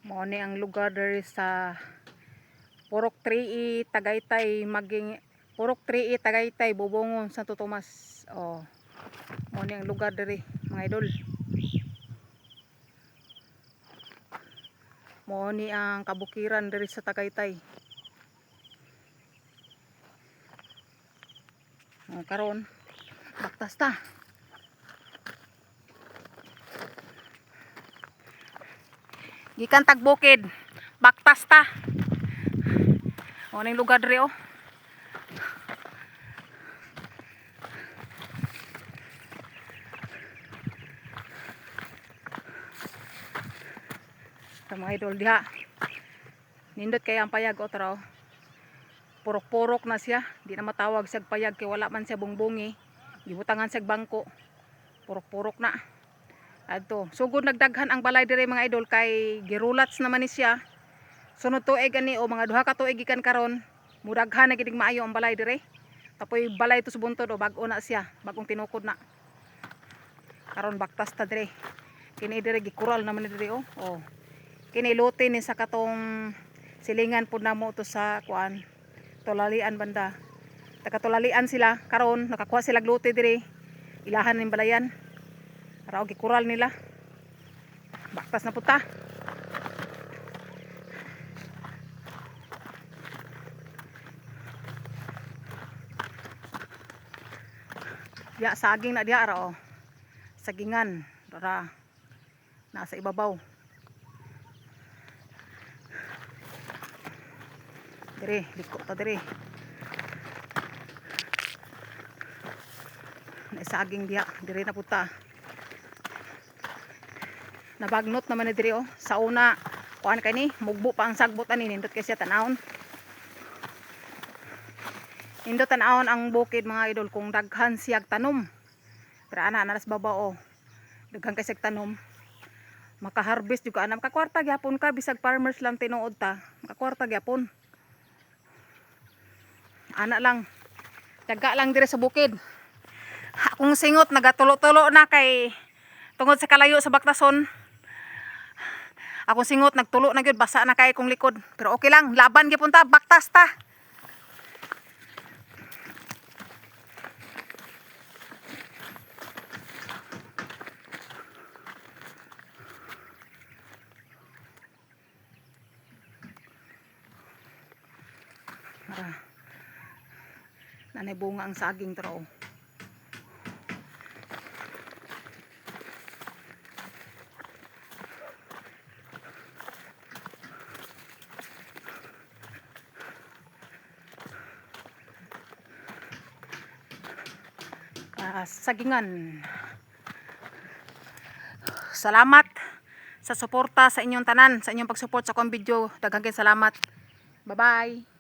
Mao ni ang lugar diri sa Purok 3E Tagaytay maging Purok 3E Tagaytay Bubungon Santo Tomas. Oh. Mao ni ang lugar diri mga idol. Mao ni ang kabukiran diri sa Tagaytay. Oh, karon baktas ta. Gikan tagbukid, baktas ta. O ning lugar diri oh. Sa mga idol diha. Nindot kay ang payag o tara oh. Purok-purok na siya, di na matawag siya payag kay wala man siya bungbungi. Gibutangan siya bangko. Purok-purok na. Adto, sugod nagdaghan ang balay dire mga idol kay girulats naman ni siya. Sunod tuig ani o mga duha ka tuig gikan karon, mudaghan na gid maayo ang balay dire. Tapoy balay to subuntod o bag-o na siya, bagong tinukod na. Karon baktas ta dire. Kini dire gikural naman ni dire oh. Oh. Kini lote ni sa katong silingan pud namo to sa kuan, Tulalian banda. Taga-Tulalian sila karon nakakuha sila lote dire. Ilahan ning balayan. Para og gikural nila. Baktas na puta. Diya saging na diya ra oh. Sagingan para nasa ibabaw. Dire, liko ta dire. Na saging diya, dire na puta. Nabagnot naman ni dire oh. Sa una, kuan kay ni, mugbo pa ang sagbot ani nindot kay siya tanawon. Nindot tanawon ang bukid mga idol kung daghan siyag tanom. Pero ana naras baba oh. Daghan kay siyag tanom. Maka-harvest juga ana, makakwarta gyapon ka bisag farmers lang tinuod ta. Makakwarta gyapon. Ana lang. Daga lang dire sa bukid. Akong singot nagatulo-tulo na kay tungod sa kalayo sa baktason. Akong singot nagtulo na gyud, basa na kay kong likod. Pero okay lang, laban gyapon ta, baktas ta. Nanay bunga ang saging tro. Sagingan. Salamat sa suporta sa inyong tanan, sa inyong pagsupport sa akong video. Daghang salamat. Bye-bye.